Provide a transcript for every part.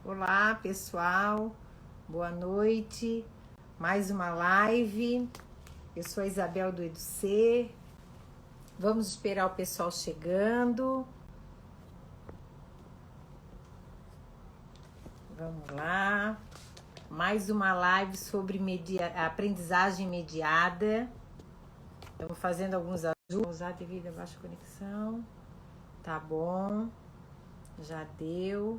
Olá, pessoal. Boa noite. Mais uma live. Eu sou a Isabel do EduC. Vamos esperar o pessoal chegando. Vamos lá. Mais uma live sobre aprendizagem mediada. Estamos fazendo alguns ajustes. Usar devido a baixa conexão. Tá bom. Já deu.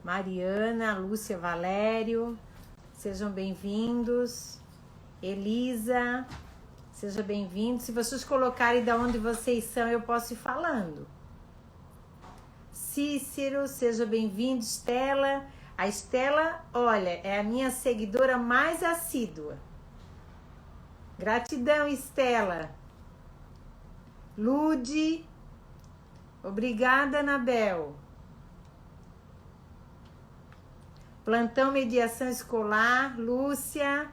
Mariana, Lúcia, Valério, sejam bem-vindos. Elisa, seja bem-vindo. Se vocês colocarem de onde vocês são, eu posso ir falando. Cícero, seja bem-vindo. Estela, a Estela, olha, é a minha seguidora mais assídua. Gratidão, Estela. Lude, obrigada, Anabel. Plantão Mediação Escolar, Lúcia,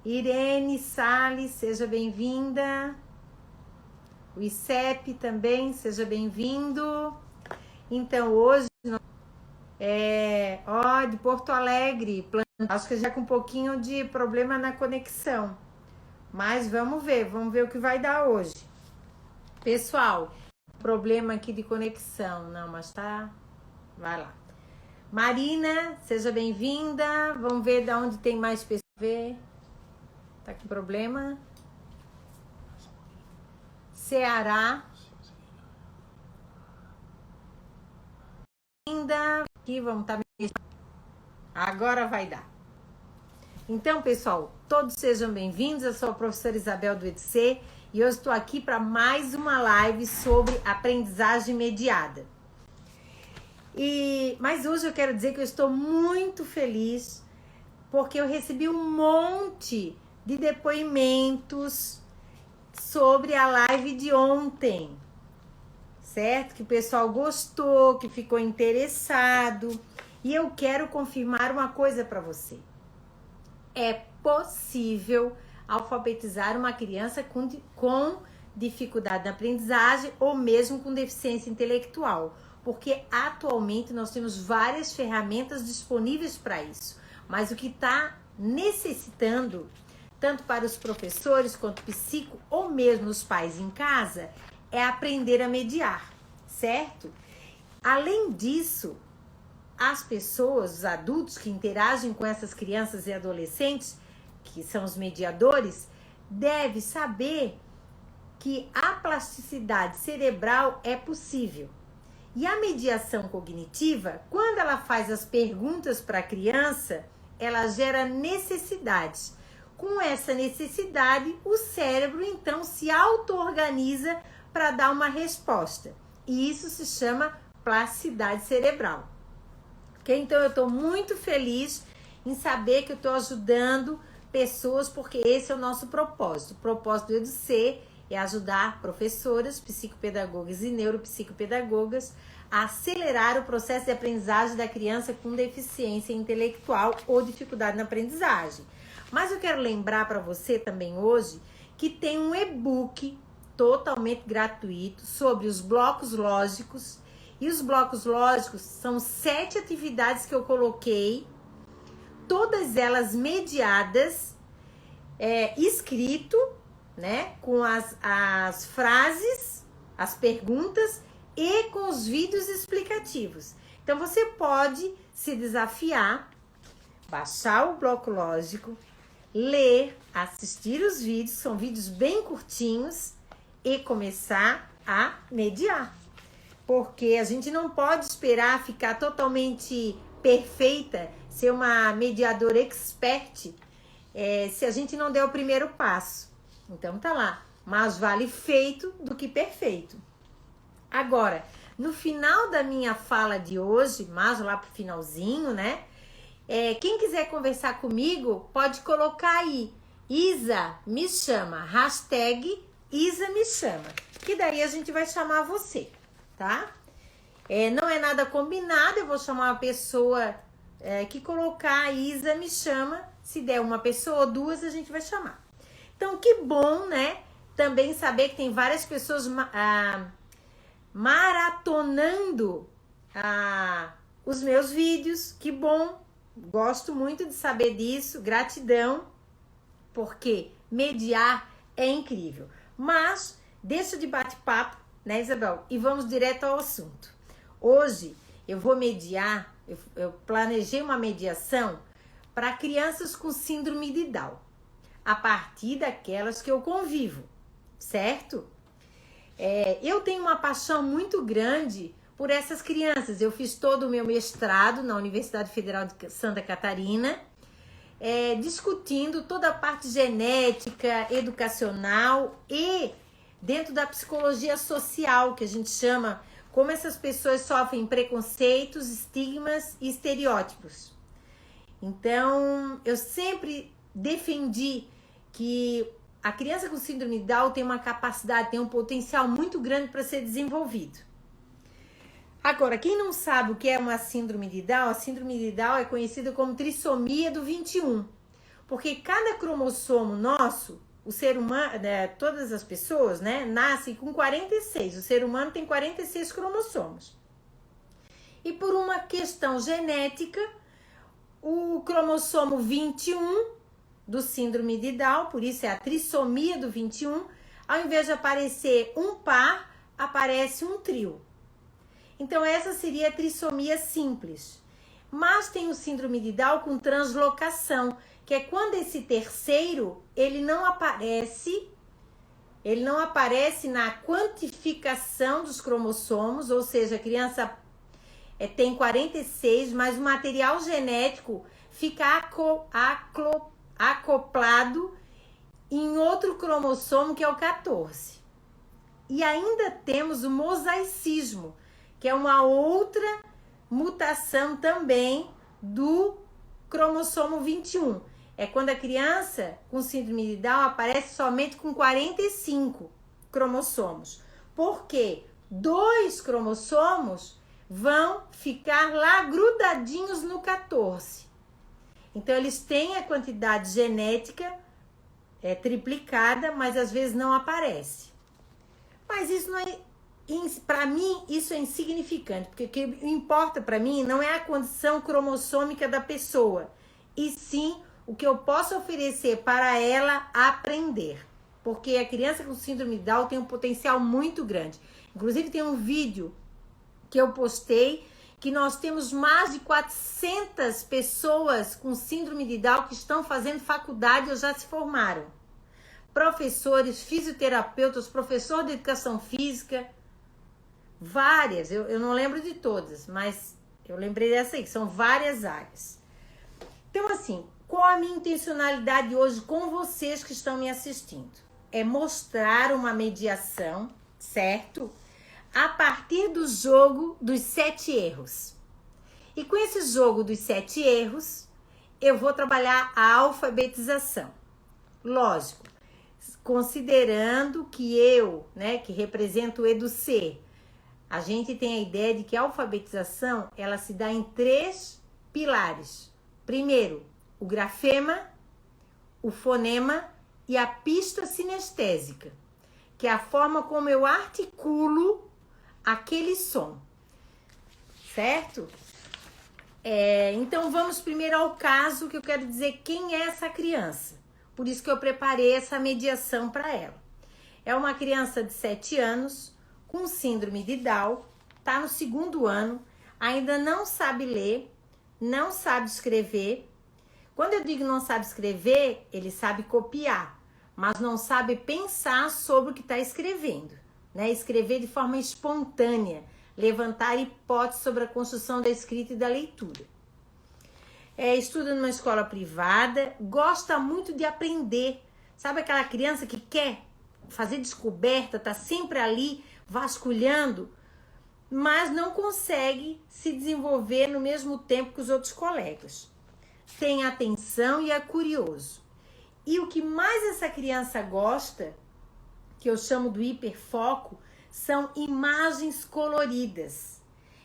Irene Salles, seja bem-vinda. O ICEP também, seja bem-vindo. Então, hoje, de Porto Alegre, acho que já com um pouquinho de problema na conexão. Mas vamos ver o que vai dar hoje. Pessoal, problema aqui de conexão, não, mas tá, vai lá. Marina, seja bem-vinda. Vamos ver de onde tem mais pessoas. Tá com problema? Ceará. Ainda aqui, vamos estar. Agora vai dar. Então, pessoal, todos sejam bem-vindos. Eu sou a professora Isabel do EduC e hoje estou aqui para mais uma live sobre aprendizagem mediada. Mas hoje eu quero dizer que eu estou muito feliz porque eu recebi um monte de depoimentos sobre a live de ontem, certo? Que o pessoal gostou, que ficou interessado. E eu quero confirmar uma coisa para você. É possível alfabetizar uma criança com dificuldade na aprendizagem ou mesmo com deficiência intelectual. Porque atualmente nós temos várias ferramentas disponíveis para isso. Mas o que está necessitando, tanto para os professores quanto psico ou mesmo os pais em casa, é aprender a mediar, certo? Além disso, as pessoas, os adultos que interagem com essas crianças e adolescentes, que são os mediadores, devem saber que a plasticidade cerebral é possível. E a mediação cognitiva, quando ela faz as perguntas para a criança, ela gera necessidades. Com essa necessidade, o cérebro então se auto-organiza para dar uma resposta. E isso se chama plasticidade cerebral. Okay? Então eu estou muito feliz em saber que eu estou ajudando pessoas, porque esse é o nosso propósito. O propósito do EduC é ajudar professoras, psicopedagogas e neuropsicopedagogas a acelerar o processo de aprendizagem da criança com deficiência intelectual ou dificuldade na aprendizagem. Mas eu quero lembrar para você também hoje que tem um e-book totalmente gratuito sobre os blocos lógicos. E os blocos lógicos são 7 atividades que eu coloquei, todas elas mediadas, escrito, né, com as frases, as perguntas e com os vídeos explicativos. Então você pode se desafiar, baixar o bloco lógico, ler, assistir os vídeos, são vídeos bem curtinhos, e começar a mediar. Porque a gente não pode esperar ficar totalmente perfeita, ser uma mediadora expert, se a gente não der o primeiro passo. Então tá lá, mais vale feito do que perfeito. Agora, no final da minha fala de hoje, mais lá pro finalzinho, né? Quem quiser conversar comigo, pode colocar aí, Isa me chama, hashtag Isa me chama, que daí a gente vai chamar você, tá? Não é nada combinado, eu vou chamar uma pessoa que colocar Isa me chama, se der uma pessoa ou duas, a gente vai chamar. Então, que bom, né? Também saber que tem várias pessoas maratonando os meus vídeos. Que bom, gosto muito de saber disso, gratidão, porque mediar é incrível. Mas deixa de bate-papo, né, Isabel? E vamos direto ao assunto. Hoje eu vou mediar, eu planejei uma mediação para crianças com síndrome de Down, a partir daquelas que eu convivo, certo? Eu tenho uma paixão muito grande por essas crianças. Eu fiz todo o meu mestrado na Universidade Federal de Santa Catarina, discutindo toda a parte genética, educacional e dentro da psicologia social, que a gente chama, como essas pessoas sofrem preconceitos, estigmas e estereótipos. Então, eu sempre defendi que a criança com síndrome de Down tem uma capacidade, tem um potencial muito grande para ser desenvolvido. Agora, quem não sabe o que é uma síndrome de Down, a síndrome de Down é conhecida como trissomia do 21, porque cada cromossomo nosso, o ser humano, todas as pessoas, né, nascem com 46, o ser humano tem 46 cromossomos. E por uma questão genética, o cromossomo 21 do síndrome de Down, por isso é a trissomia do 21, ao invés de aparecer um par, aparece um trio. Então essa seria a trissomia simples. Mas tem o síndrome de Down com translocação, que é quando esse terceiro, ele não aparece na quantificação dos cromossomos, ou seja, a criança tem 46, mas o material genético fica acoplado em outro cromossomo, que é o 14. E ainda temos o mosaicismo, que é uma outra mutação também do cromossomo 21. É quando a criança com síndrome de Down aparece somente com 45 cromossomos. Porque 2 cromossomos vão ficar lá grudadinhos no 14. Então, eles têm a quantidade genética triplicada, mas às vezes não aparece. Mas isso não é, para mim, isso é insignificante, porque o que importa para mim não é a condição cromossômica da pessoa, e sim o que eu posso oferecer para ela aprender. Porque a criança com síndrome de Down tem um potencial muito grande. Inclusive, tem um vídeo que eu postei, que nós temos mais de 400 pessoas com síndrome de Down que estão fazendo faculdade ou já se formaram. Professores, fisioterapeutas, professor de educação física, várias, eu não lembro de todas, mas eu lembrei dessa aí, que são várias áreas. Então, assim, qual a minha intencionalidade hoje com vocês que estão me assistindo? É mostrar uma mediação, certo? A partir do jogo dos 7 erros. E com esse jogo dos 7 erros, eu vou trabalhar a alfabetização. Lógico, considerando que eu, né, que represento o EduC, a gente tem a ideia de que a alfabetização, ela se dá em 3 pilares. Primeiro, o grafema, o fonema e a pista sinestésica, que é a forma como eu articulo aquele som, certo? Então vamos primeiro ao caso, que eu quero dizer quem é essa criança. Por isso que eu preparei essa mediação para ela. É uma criança de 7 anos, com síndrome de Down, está no 2º ano, ainda não sabe ler, não sabe escrever. Quando eu digo não sabe escrever, ele sabe copiar, mas não sabe pensar sobre o que está escrevendo, né? Escrever de forma espontânea, levantar hipóteses sobre a construção da escrita e da leitura. Estuda numa escola privada, gosta muito de aprender. Sabe aquela criança que quer fazer descoberta, tá sempre ali vasculhando, mas não consegue se desenvolver no mesmo tempo que os outros colegas. Tem atenção e é curioso. E o que mais essa criança gosta, que eu chamo do hiperfoco, são imagens coloridas.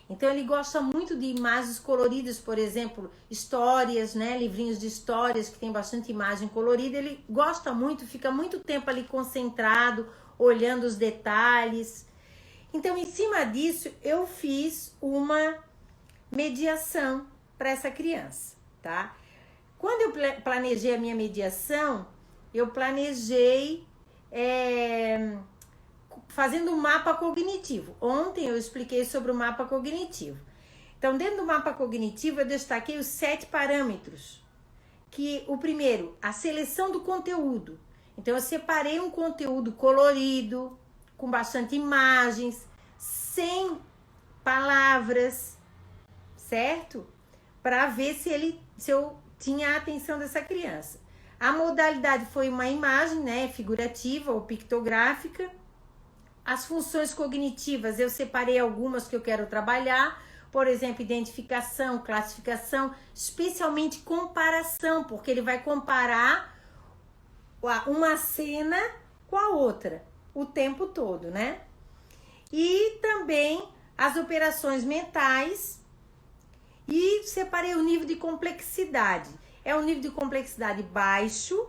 Então ele gosta muito de imagens coloridas, por exemplo, histórias, né, livrinhos de histórias que tem bastante imagem colorida. Ele gosta muito, fica muito tempo ali concentrado, olhando os detalhes. Então, em cima disso, eu fiz uma mediação para essa criança, tá? Quando eu planejei a minha mediação, eu planejei fazendo um mapa cognitivo. Ontem eu expliquei sobre o mapa cognitivo. Então, dentro do mapa cognitivo, eu destaquei os 7 parâmetros. Que o primeiro, a seleção do conteúdo. Então, eu separei um conteúdo colorido, com bastante imagens, sem palavras, certo? Para ver se eu tinha a atenção dessa criança. A modalidade foi uma imagem, né, figurativa ou pictográfica. As funções cognitivas, eu separei algumas que eu quero trabalhar, por exemplo, identificação, classificação, especialmente comparação, porque ele vai comparar uma cena com a outra o tempo todo, né? E também as operações mentais, e separei o nível de complexidade. É um nível de complexidade baixo,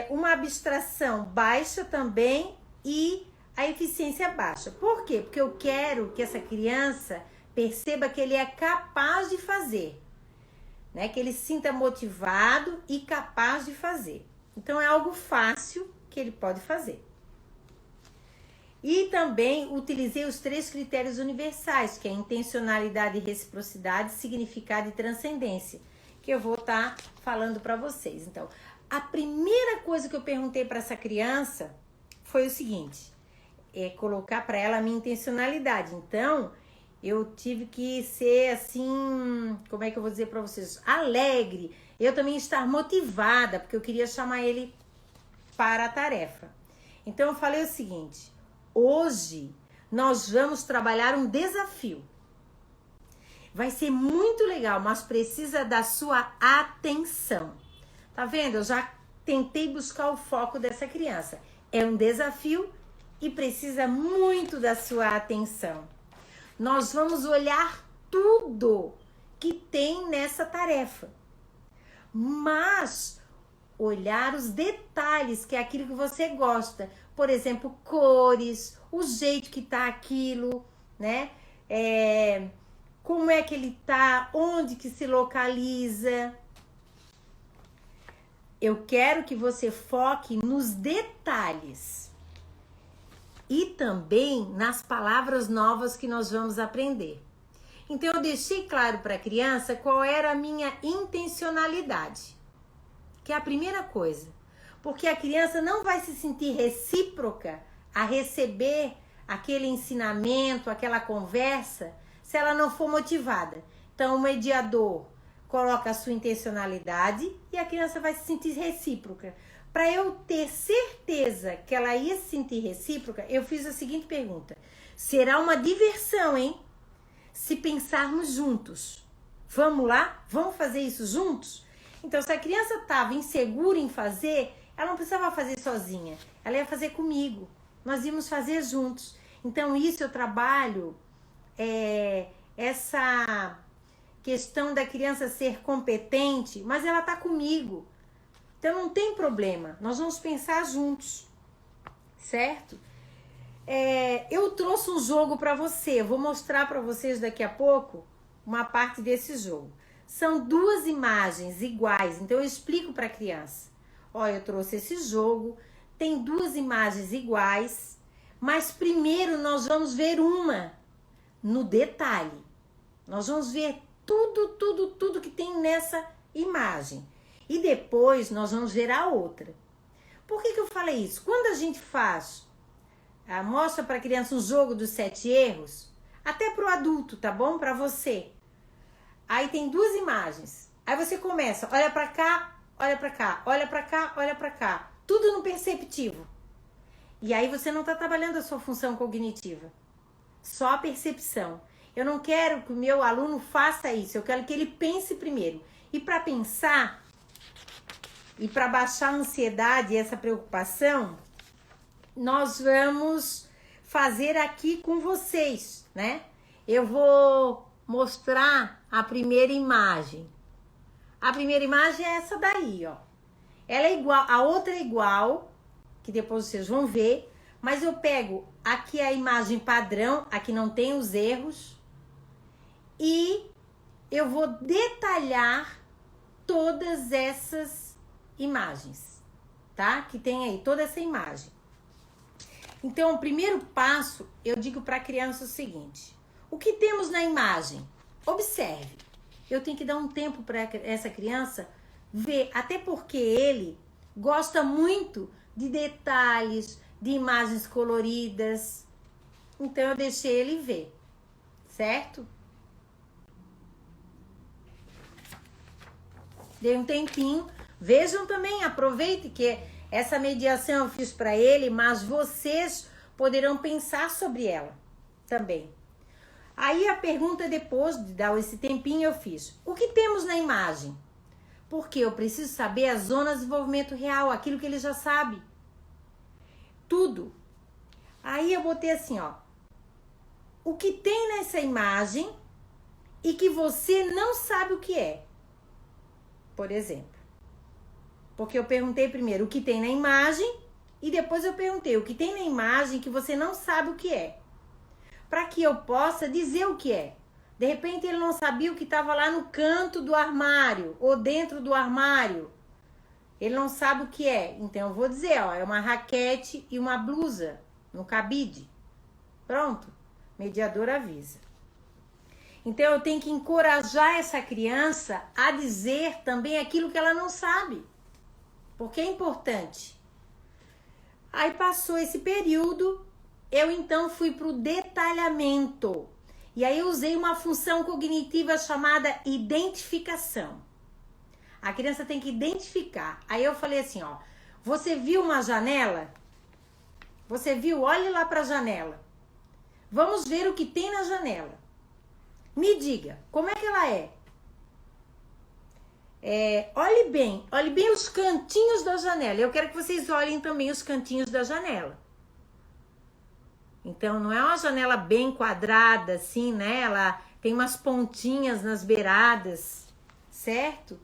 uma abstração baixa também e a eficiência baixa. Por quê? Porque eu quero que essa criança perceba que ele é capaz de fazer, né? Que ele se sinta motivado e capaz de fazer. Então, é algo fácil que ele pode fazer. E também utilizei os 3 critérios universais, que é intencionalidade, reciprocidade, significado e transcendência, que eu vou estar falando para vocês. Então, a primeira coisa que eu perguntei para essa criança foi o seguinte, colocar para ela a minha intencionalidade. Então, eu tive que ser assim, como é que eu vou dizer para vocês? Alegre. Eu também estar motivada, porque eu queria chamar ele para a tarefa. Então, eu falei o seguinte, hoje nós vamos trabalhar um desafio. Vai ser muito legal, mas precisa da sua atenção. Tá vendo? Eu já tentei buscar o foco dessa criança. É um desafio e precisa muito da sua atenção. Nós vamos olhar tudo que tem nessa tarefa. Mas olhar os detalhes, que é aquilo que você gosta. Por exemplo, cores, o jeito que tá aquilo, né? Como é que ele tá, onde que se localiza. Eu quero que você foque nos detalhes e também nas palavras novas que nós vamos aprender. Então, eu deixei claro para a criança qual era a minha intencionalidade, que é a primeira coisa, porque a criança não vai se sentir recíproca a receber aquele ensinamento, aquela conversa, se ela não for motivada. Então, o mediador coloca a sua intencionalidade e a criança vai se sentir recíproca. Para eu ter certeza que ela ia se sentir recíproca, eu fiz a seguinte pergunta. Será uma diversão, hein? Se pensarmos juntos. Vamos lá? Vamos fazer isso juntos? Então, se a criança estava insegura em fazer, ela não precisava fazer sozinha. Ela ia fazer comigo. Nós íamos fazer juntos. Então, isso eu trabalho, essa questão da criança ser competente, mas ela está comigo. Então, não tem problema. Nós vamos pensar juntos, certo? Eu trouxe um jogo para você. Eu vou mostrar para vocês daqui a pouco uma parte desse jogo. São 2 imagens iguais. Então, eu explico para a criança. Olha, eu trouxe esse jogo. Tem 2 imagens iguais. Mas primeiro nós vamos ver uma no detalhe. Nós vamos ver tudo que tem nessa imagem. E depois nós vamos ver a outra. Por que eu falei isso? Quando a gente mostra para a criança um jogo dos 7 erros, até para o adulto, tá bom? Para você. Aí tem 2 imagens. Aí você começa, olha para cá, olha para cá, olha para cá, olha para cá. Tudo no perceptivo. E aí você não está trabalhando a sua função cognitiva. Só a percepção. Eu não quero que o meu aluno faça isso. Eu quero que ele pense primeiro. E para pensar, e para baixar a ansiedade e essa preocupação, nós vamos fazer aqui com vocês, né? Eu vou mostrar a primeira imagem. A primeira imagem é essa daí, ó. Ela é igual, a outra é igual, que depois vocês vão ver, mas eu pego aqui a imagem padrão, aqui não tem os erros, e eu vou detalhar todas essas imagens, tá? Que tem aí, toda essa imagem. Então, o primeiro passo, eu digo para a criança o seguinte: o que temos na imagem? Observe. Eu tenho que dar um tempo para essa criança ver, até porque ele gosta muito de detalhes, de imagens coloridas. Então, eu deixei ele ver, certo? Dei um tempinho. Vejam também, aproveite que essa mediação eu fiz para ele, mas vocês poderão pensar sobre ela também. Aí a pergunta, depois de dar esse tempinho, eu fiz: o que temos na imagem? Porque eu preciso saber as zonas de desenvolvimento real, aquilo que ele já sabe. Tudo. Aí eu botei assim, ó: o que tem nessa imagem e que você não sabe o que é. Por exemplo. Porque eu perguntei primeiro o que tem na imagem e depois eu perguntei o que tem na imagem que você não sabe o que é. Para que eu possa dizer o que é. De repente ele não sabia o que estava lá no canto do armário ou dentro do armário. Ele não sabe o que é. Então eu vou dizer, ó, é uma raquete e uma blusa no cabide. Pronto. Mediador avisa. Então eu tenho que encorajar essa criança a dizer também aquilo que ela não sabe. Porque é importante. Aí passou esse período, eu então fui para o detalhamento. E aí eu usei uma função cognitiva chamada identificação. A criança tem que identificar. Aí eu falei assim, ó: você viu uma janela? Você viu? Olhe lá para a janela. Vamos ver o que tem na janela. Me diga, como é que ela é? Olhe bem os cantinhos da janela. Eu quero que vocês olhem também os cantinhos da janela. Então, não é uma janela bem quadrada, assim, né? Ela tem umas pontinhas nas beiradas, certo?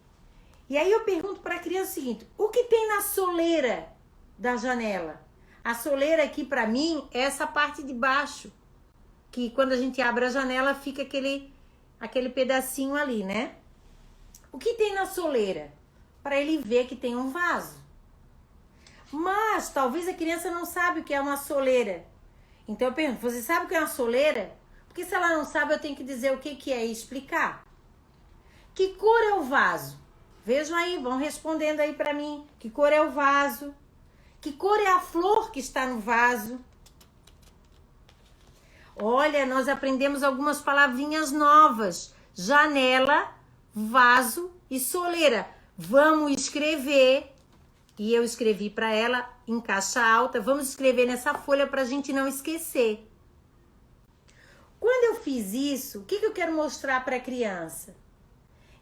E aí eu pergunto para a criança o seguinte: o que tem na soleira da janela? A soleira aqui, para mim, é essa parte de baixo. Que quando a gente abre a janela, fica aquele pedacinho ali, né? O que tem na soleira? Para ele ver que tem um vaso. Mas talvez a criança não sabe o que é uma soleira. Então eu pergunto: você sabe o que é uma soleira? Porque se ela não sabe, eu tenho que dizer o que é e explicar. Que cor é o vaso? Vejam aí, vão respondendo aí para mim. Que cor é o vaso? Que cor é a flor que está no vaso? Olha, nós aprendemos algumas palavrinhas novas. Janela, vaso e soleira. Vamos escrever. E eu escrevi para ela em caixa alta. Vamos escrever nessa folha para a gente não esquecer. Quando eu fiz isso, o que eu quero mostrar para a criança?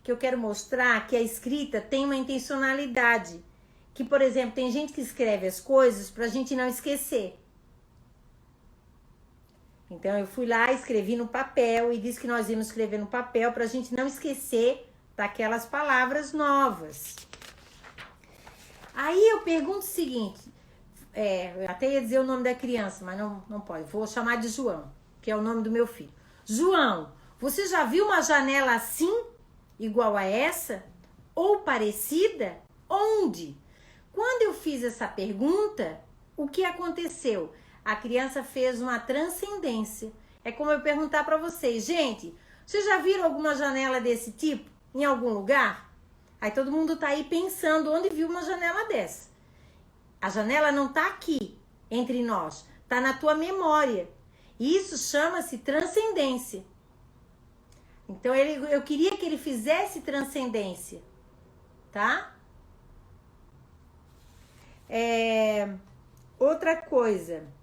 Que eu quero mostrar que a escrita tem uma intencionalidade. Que, por exemplo, tem gente que escreve as coisas para a gente não esquecer. Então eu fui lá, escrevi no papel e disse que nós íamos escrever no papel para a gente não esquecer daquelas palavras novas. Aí eu pergunto o seguinte, eu até ia dizer o nome da criança, mas não pode, vou chamar de João, que é o nome do meu filho. João, você já viu uma janela assim, igual a essa? Ou parecida? Onde? Quando eu fiz essa pergunta, o que aconteceu? A criança fez uma transcendência. É como eu perguntar para vocês: gente, vocês já viram alguma janela desse tipo em algum lugar? Aí todo mundo tá aí pensando onde viu uma janela dessa. A janela não tá aqui entre nós, tá na tua memória. E isso chama-se transcendência. Então eu queria que ele fizesse transcendência, tá? Outra coisa.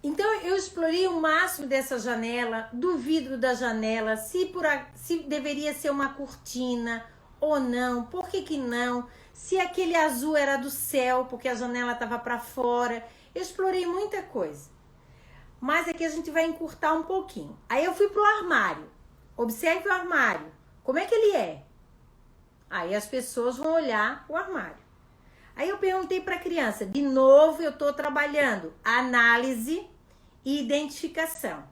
Então eu explorei o máximo dessa janela, do vidro da janela, se deveria ser uma cortina ou não, por que não, se aquele azul era do céu, porque a janela estava para fora. Eu explorei muita coisa. Mas aqui a gente vai encurtar um pouquinho. Aí eu fui pro armário. Observe o armário. Como é que ele é? Aí as pessoas vão olhar o armário. Aí eu perguntei para a criança, de novo eu estou trabalhando análise e identificação.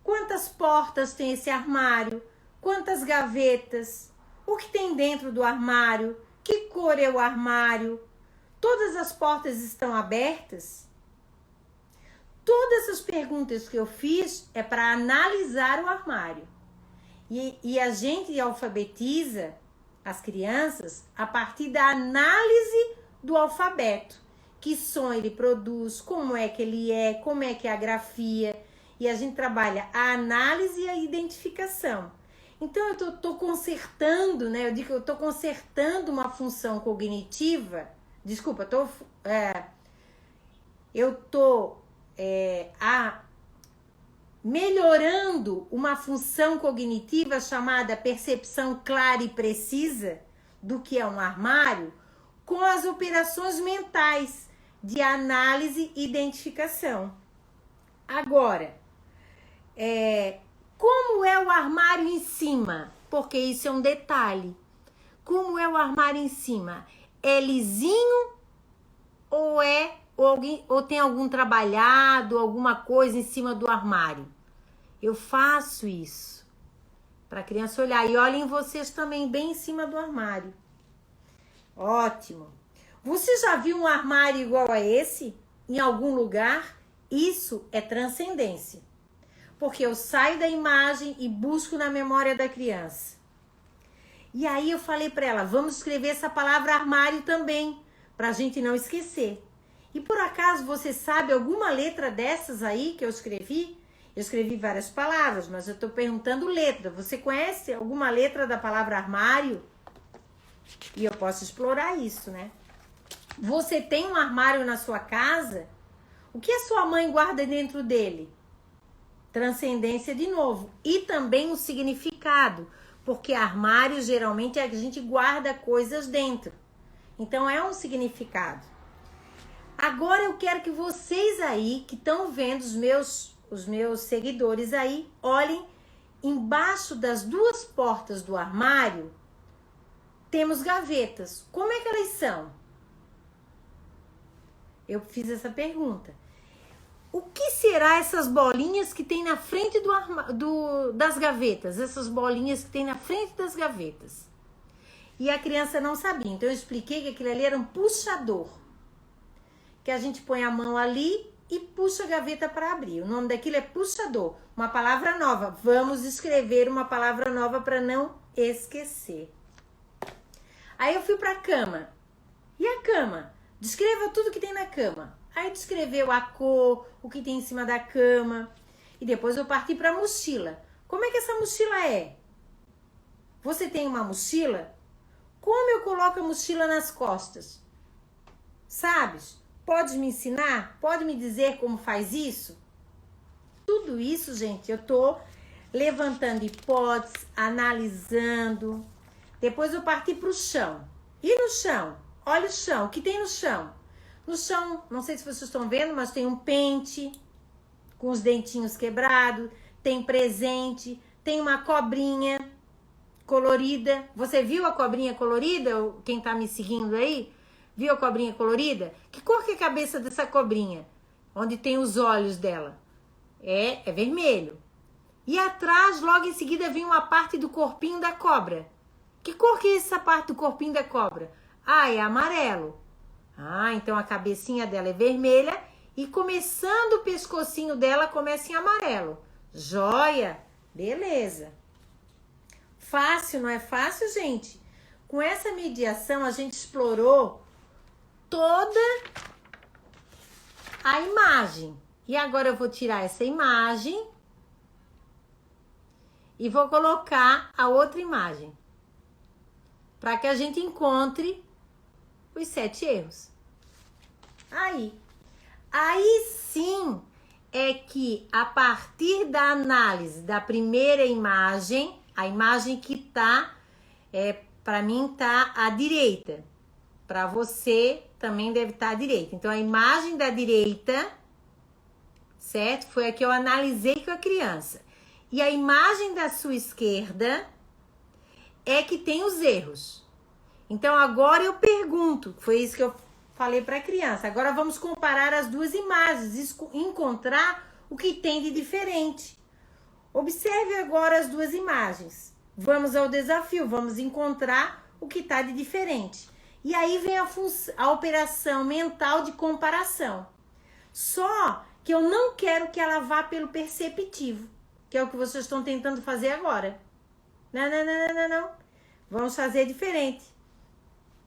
Quantas portas tem esse armário? Quantas gavetas? O que tem dentro do armário? Que cor é o armário? Todas as portas estão abertas? Todas as perguntas que eu fiz é para analisar o armário. E a gente alfabetiza as crianças a partir da análise do alfabeto. Que som ele produz, como é que ele é, como é que é a grafia. E a gente trabalha a análise e a identificação. Então, eu tô consertando, né? Eu digo que eu tô consertando uma função cognitiva. Desculpa, eu tô melhorando uma função cognitiva chamada percepção clara e precisa do que é um armário com as operações mentais de análise e identificação. Agora, como é o armário em cima? Porque isso é um detalhe. Como é o armário em cima? É lisinho ou tem algum trabalhado, alguma coisa em cima do armário? Eu faço isso para a criança olhar. E olhem vocês também bem em cima do armário. Ótimo. Você já viu um armário igual a esse em algum lugar? Isso é transcendência. Porque eu saio da imagem e busco na memória da criança. E aí eu falei para ela, vamos escrever essa palavra armário também, para a gente não esquecer. E por acaso você sabe alguma letra dessas aí que eu escrevi? Eu escrevi várias palavras, mas eu estou perguntando letra. Você conhece alguma letra da palavra armário? E eu posso explorar isso, né? Você tem um armário na sua casa? O que a sua mãe guarda dentro dele? Transcendência de novo. E também um significado. Porque armário geralmente é que a gente guarda coisas dentro. Então é um significado. Agora eu quero que vocês aí, que estão vendo os meus seguidores aí, olhem embaixo das duas portas do armário, temos gavetas. Como é que elas são? Eu fiz essa pergunta. O que será essas bolinhas que tem na frente das gavetas? Essas bolinhas que tem na frente das gavetas. E a criança não sabia. Então eu expliquei que aquilo ali era um puxador. Que a gente põe a mão ali e puxa a gaveta para abrir. O nome daquilo é puxador. Uma palavra nova. Vamos escrever uma palavra nova para não esquecer. Aí eu fui para a cama. E a cama? Descreva tudo que tem na cama. Aí descreveu a cor, o que tem em cima da cama. E depois eu parti para a mochila. Como é que essa mochila é? Você tem uma mochila? Como eu coloco a mochila nas costas? Sabes? Pode me ensinar? Pode me dizer como faz isso? Tudo isso, gente, eu tô levantando hipóteses, analisando. Depois eu parti para o chão. E no chão? Olha o chão. O que tem no chão? No chão, não sei se vocês estão vendo, mas tem um pente com os dentinhos quebrados, tem presente, tem uma cobrinha colorida. Você viu a cobrinha colorida? Quem tá me seguindo aí? Viu a cobrinha colorida? Que cor que é a cabeça dessa cobrinha? Onde tem os olhos dela? É vermelho. E atrás, logo em seguida, vem uma parte do corpinho da cobra. Que cor que é essa parte do corpinho da cobra? Ah, é amarelo. Ah, então a cabecinha dela é vermelha e começando o pescocinho dela começa em amarelo. Joia! Beleza. Fácil, não é fácil, gente? Com essa mediação a gente explorou toda a imagem. E agora eu vou tirar essa imagem e vou colocar a outra imagem. Para que a gente encontre os 7 erros. Aí sim é que a partir da análise da primeira imagem, a imagem que tá, para mim tá à direita. Para você também deve estar à direita. Então a imagem da direita, certo? Foi a que eu analisei com a criança. E a imagem da sua esquerda é que tem os erros. Então agora eu pergunto, foi isso que eu falei para a criança. Agora vamos comparar as duas imagens, encontrar o que tem de diferente. Observe agora as duas imagens. Vamos ao desafio, vamos encontrar o que está de diferente. E aí vem a operação mental de comparação. Só que eu não quero que ela vá pelo perceptivo, que é o que vocês estão tentando fazer agora. Não. Vamos fazer diferente.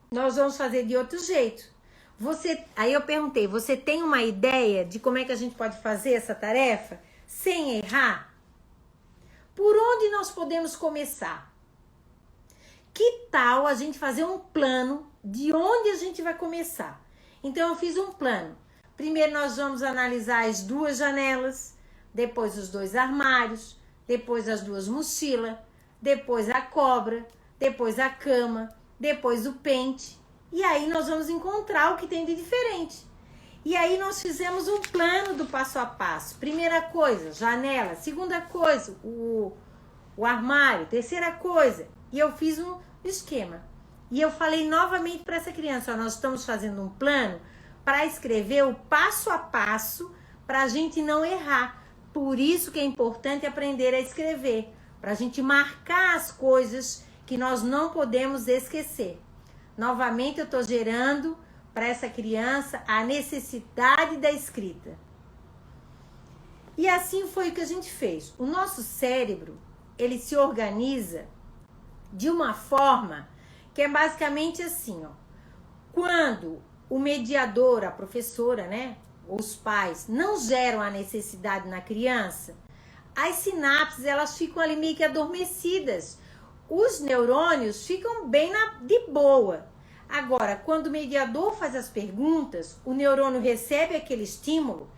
Nós vamos fazer de outro jeito. Aí eu perguntei, você tem uma ideia de como é que a gente pode fazer essa tarefa sem errar? Por onde nós podemos começar? Que tal a gente fazer um plano de onde a gente vai começar? Então eu fiz um plano. Primeiro nós vamos analisar as duas janelas, depois os dois armários, depois as duas mochilas, depois a cobra, depois a cama, depois o pente. E aí nós vamos encontrar o que tem de diferente. E aí nós fizemos um plano do passo a passo. Primeira coisa, janela. Segunda coisa, o armário. Terceira coisa. E eu fiz um esquema. E eu falei novamente para essa criança, ó, nós estamos fazendo um plano para escrever o passo a passo para a gente não errar. Por isso que é importante aprender a escrever. Para a gente marcar as coisas que nós não podemos esquecer. Novamente eu estou gerando para essa criança a necessidade da escrita. E assim foi o que a gente fez. O nosso cérebro, ele se organiza de uma forma que é basicamente assim, ó. Quando o mediador, a professora, né, os pais não geram a necessidade na criança, as sinapses, elas ficam ali meio que adormecidas. Os neurônios ficam bem de boa. Agora, quando o mediador faz as perguntas, o neurônio recebe aquele estímulo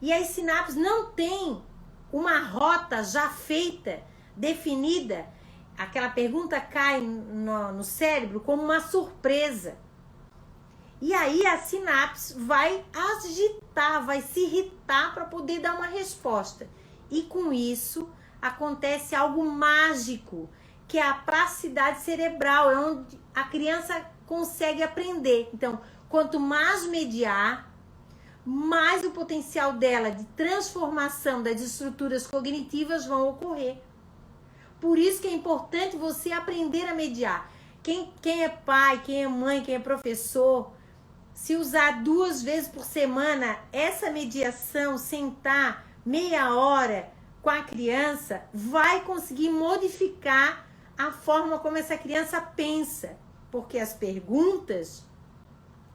e as sinapses não têm uma rota já feita, definida. Aquela pergunta cai no cérebro como uma surpresa. E aí a sinapse vai agitar, vai se irritar para poder dar uma resposta. E com isso acontece algo mágico, que é a plasticidade cerebral, é onde a criança consegue aprender. Então, quanto mais mediar, mais o potencial dela de transformação das estruturas cognitivas vão ocorrer. Por isso que é importante você aprender a mediar. Quem é pai, quem é mãe, quem é professor, se usar 2 vezes por semana essa mediação, sentar meia hora com a criança, vai conseguir modificar a forma como essa criança pensa. Porque as perguntas,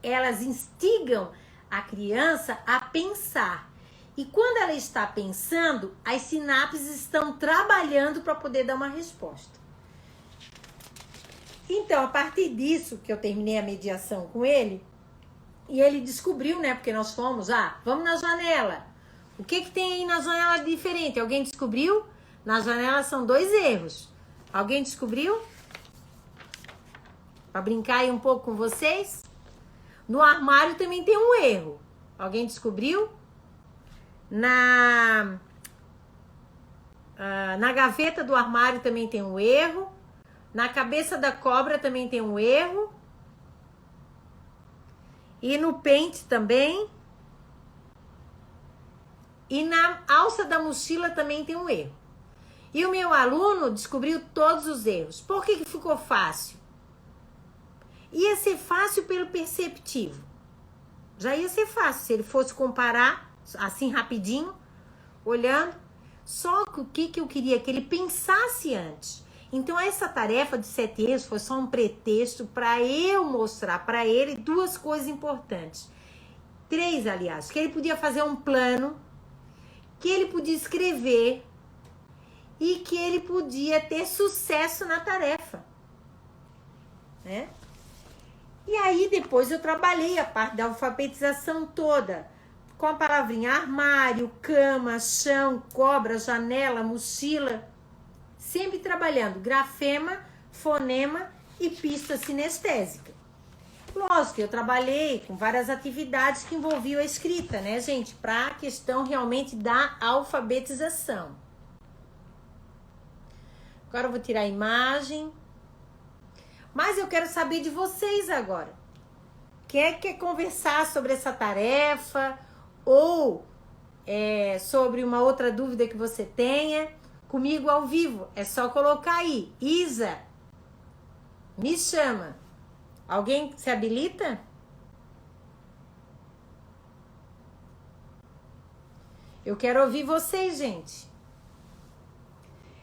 elas instigam a criança a pensar. E quando ela está pensando, as sinapses estão trabalhando para poder dar uma resposta. Então, a partir disso, que eu terminei a mediação com ele, e ele descobriu, né, porque nós fomos, vamos na janela. O que tem aí na janela de diferente? Alguém descobriu? Na janela são 2 erros. Alguém descobriu? Para brincar aí um pouco com vocês? No armário também tem um erro. Alguém descobriu? Na gaveta do armário também tem um erro. Na cabeça da cobra também tem um erro. E no pente também. E na alça da mochila também tem um erro. E o meu aluno descobriu todos os erros. Por que ficou fácil? Ia ser fácil pelo perceptivo. Já ia ser fácil se ele fosse comparar assim rapidinho, olhando. Só que o que eu queria? Que ele pensasse antes. Então essa tarefa de 7 erros foi só um pretexto para eu mostrar para ele 2 coisas importantes. 3, aliás. Que ele podia fazer um plano, que ele podia escrever e que ele podia ter sucesso na tarefa, né? E aí depois eu trabalhei a parte da alfabetização toda, com a palavrinha armário, cama, chão, cobra, janela, mochila, sempre trabalhando grafema, fonema e pista sinestésica. Lógico, eu trabalhei com várias atividades que envolviam a escrita, né, gente? Para a questão realmente da alfabetização. Agora eu vou tirar a imagem. Mas eu quero saber de vocês agora. Quer conversar sobre essa tarefa ou sobre uma outra dúvida que você tenha? comigo ao vivo, é só colocar aí, Isa, me chama. Alguém se habilita? Eu quero ouvir vocês, gente.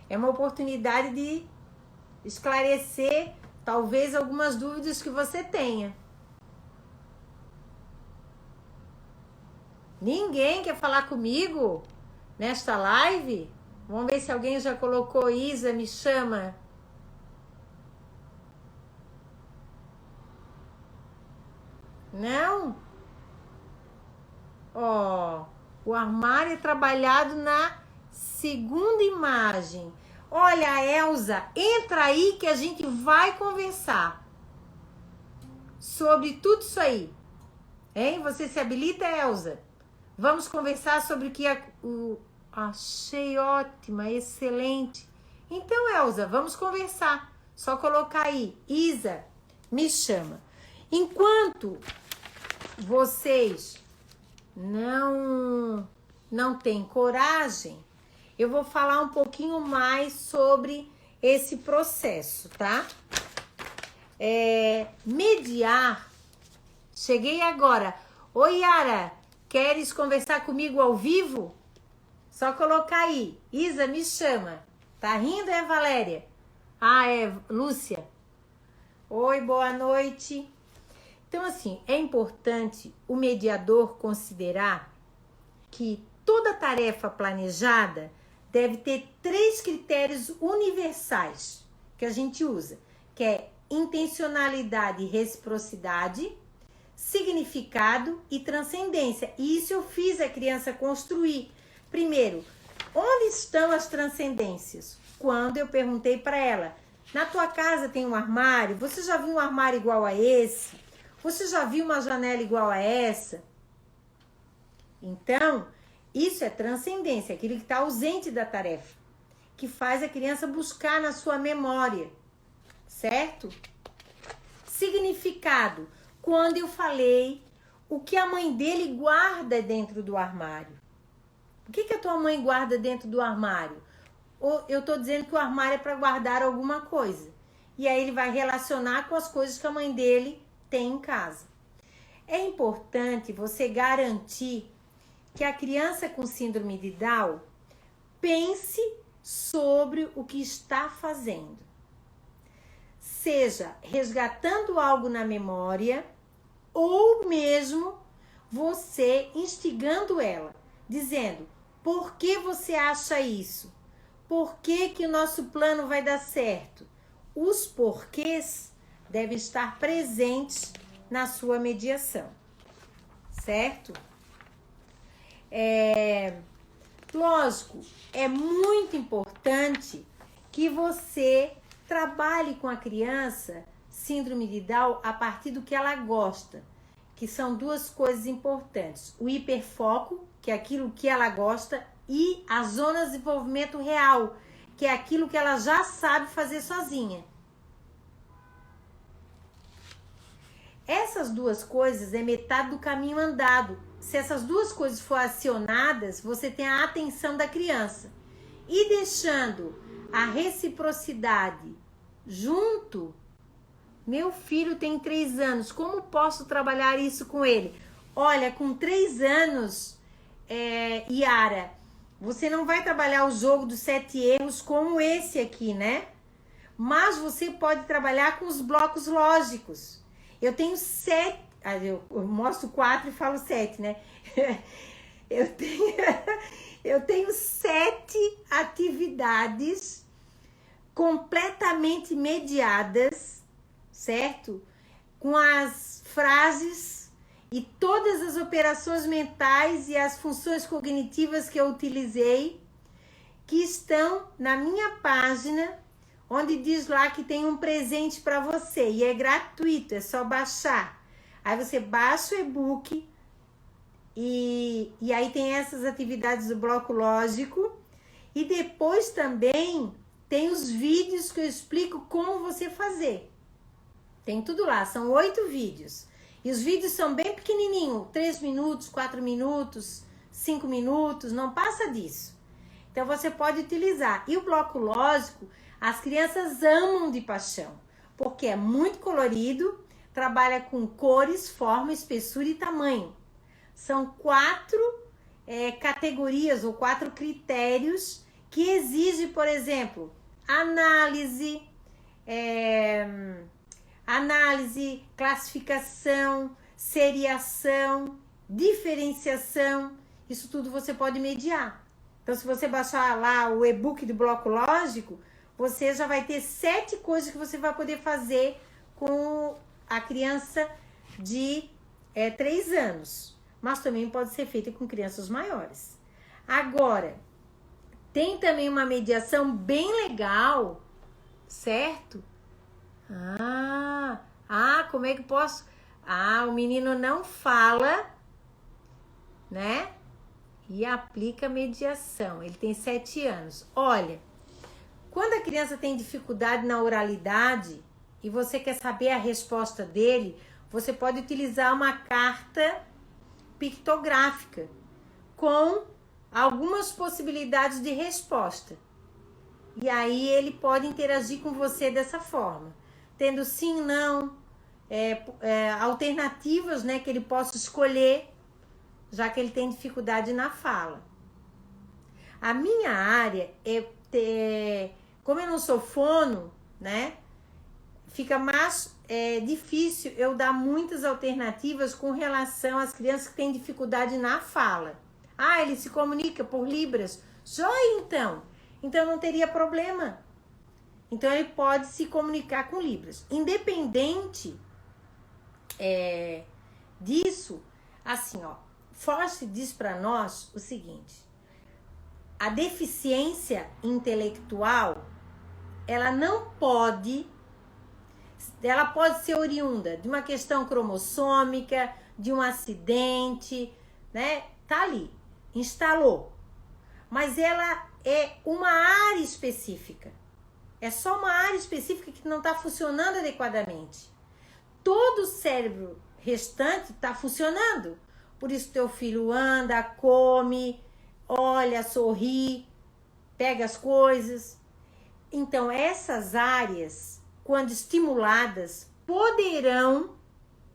É uma oportunidade de esclarecer, talvez, algumas dúvidas que você tenha. Ninguém quer falar comigo nesta live? Vamos ver se alguém já colocou Isa, me chama. Não? Ó, o armário é trabalhado na segunda imagem. Olha, Elza, entra aí que a gente vai conversar sobre tudo isso aí. Hein? Você se habilita, Elza? Vamos conversar sobre o que achei ótima, excelente. Então, Elza, vamos conversar. Só colocar aí, Isa, me chama. Enquanto vocês não têm coragem, eu vou falar um pouquinho mais sobre esse processo, tá? Mediar. Cheguei agora. Oi, Yara, queres conversar comigo ao vivo? Só colocar aí. Isa, me chama. Tá rindo, Valéria? Ah, é Lúcia. Oi, boa noite. Então, assim, é importante o mediador considerar que toda tarefa planejada deve ter 3 critérios universais que a gente usa, que é intencionalidade e reciprocidade, significado e transcendência. E isso eu fiz a criança construir. Primeiro, onde estão as transcendências? Quando eu perguntei para ela, na tua casa tem um armário? Você já viu um armário igual a esse? Você já viu uma janela igual a essa? Então, isso é transcendência, aquilo que está ausente da tarefa, que faz a criança buscar na sua memória, certo? Significado, quando eu falei o que a mãe dele guarda dentro do armário. O que a tua mãe guarda dentro do armário? Ou eu estou dizendo que o armário é para guardar alguma coisa. E aí ele vai relacionar com as coisas que a mãe dele tem em casa. É importante você garantir que a criança com síndrome de Down pense sobre o que está fazendo. Seja resgatando algo na memória ou mesmo você instigando ela, dizendo: por que você acha isso? Por que o nosso plano vai dar certo? Os porquês devem estar presentes na sua mediação, certo? Lógico, é muito importante que você trabalhe com a criança síndrome de Down a partir do que ela gosta, que são 2 coisas importantes: o hiperfoco, que é aquilo que ela gosta, e as zonas de desenvolvimento real, que é aquilo que ela já sabe fazer sozinha. Essas 2 coisas é metade do caminho andado. Se essas 2 coisas forem acionadas, você tem a atenção da criança. E deixando a reciprocidade junto, meu filho tem 3 anos, como posso trabalhar isso com ele? Olha, com 3 anos, Yara, você não vai trabalhar o jogo dos 7 erros como esse aqui, né? Mas você pode trabalhar com os blocos lógicos. Eu tenho 7, eu mostro 4 e falo 7, né? Eu tenho 7 atividades completamente mediadas, certo? Com as frases e todas as operações mentais e as funções cognitivas que eu utilizei, que estão na minha página, onde diz lá que tem um presente para você e é gratuito, é só baixar. Aí você baixa o e-book e aí tem essas atividades do bloco lógico e depois também tem os vídeos que eu explico como você fazer. Tem tudo lá, são 8 vídeos. E os vídeos são bem pequenininhos, 3 minutos, 4 minutos, 5 minutos, não passa disso. Então você pode utilizar. E o bloco lógico, as crianças amam de paixão, porque é muito colorido, trabalha com cores, forma, espessura e tamanho. São 4 categorias ou 4 critérios que exigem, por exemplo, análise, classificação, seriação, diferenciação. Isso tudo você pode mediar. Então, se você baixar lá o e-book do bloco lógico, você já vai ter 7 coisas que você vai poder fazer com a criança de 3 anos. Mas também pode ser feito com crianças maiores. Agora, tem também uma mediação bem legal, certo? Como é que posso? O menino não fala, né? E aplica mediação. Ele tem 7 anos. Olha, quando a criança tem dificuldade na oralidade e você quer saber a resposta dele, você pode utilizar uma carta pictográfica com algumas possibilidades de resposta. E aí ele pode interagir com você dessa forma, tendo sim, não, alternativas, né, que ele possa escolher, já que ele tem dificuldade na fala. A minha área como eu não sou fono, né, fica mais difícil eu dar muitas alternativas com relação às crianças que têm dificuldade na fala. Ele se comunica por libras. Então não teria problema. Então ele pode se comunicar com libras. Independente disso, assim, Force diz para nós o seguinte: a deficiência intelectual, ela pode ser oriunda de uma questão cromossômica, de um acidente, né? Tá ali, instalou. Mas ela é uma área específica. É só uma área específica que não está funcionando adequadamente. Todo o cérebro restante está funcionando. Por isso teu filho anda, come, olha, sorri, pega as coisas. Então essas áreas, quando estimuladas, poderão,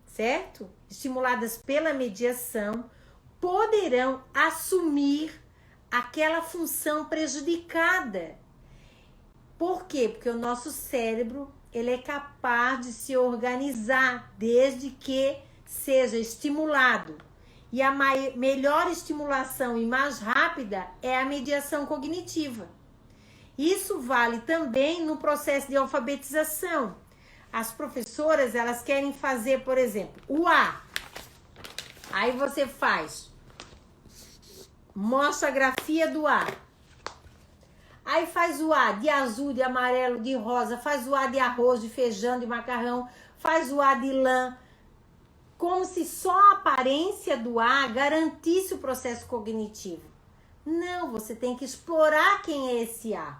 certo? Estimuladas pela mediação, poderão assumir aquela função prejudicada. Por quê? Porque o nosso cérebro, ele é capaz de se organizar desde que seja estimulado. E a melhor estimulação e mais rápida é a mediação cognitiva. Isso vale também no processo de alfabetização. As professoras, elas querem fazer, por exemplo, o A. Aí você mostra a grafia do A. Aí faz o A de azul, de amarelo, de rosa, faz o A de arroz, de feijão, de macarrão, faz o A de lã, como se só a aparência do A garantisse o processo cognitivo. Não, você tem que explorar quem é esse A.